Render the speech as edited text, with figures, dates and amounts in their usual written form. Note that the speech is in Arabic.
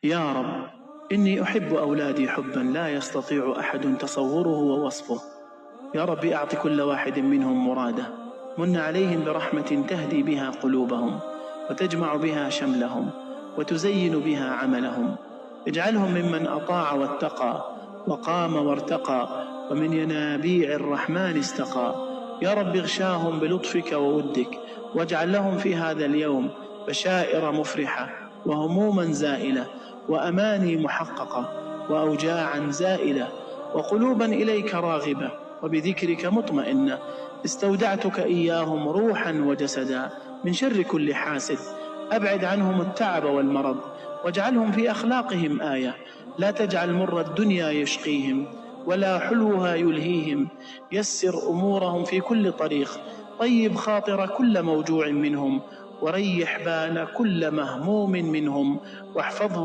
يا رب، إني أحب أولادي حبا لا يستطيع أحد تصوره ووصفه. يا رب أعط كل واحد منهم مراده، من عليهم برحمة تهدي بها قلوبهم وتجمع بها شملهم وتزين بها عملهم. اجعلهم ممن أطاع واتقى وقام وارتقى ومن ينابيع الرحمن استقى. يا رب اغشاهم بلطفك وودك، واجعل لهم في هذا اليوم بشائر مفرحة وهموما زائلة وأماني محققة وأوجاعا زائلة وقلوبا إليك راغبة وبذكرك مطمئنة. استودعتك إياهم روحا وجسدا من شر كل حاسد. أبعد عنهم التعب والمرض، واجعلهم في أخلاقهم آية. لا تجعل مر الدنيا يشقيهم ولا حلوها يلهيهم. يسر أمورهم في كل طريق، طيب خاطر كل موجوع منهم، وريح بال كل مهموم منهم، واحفظهم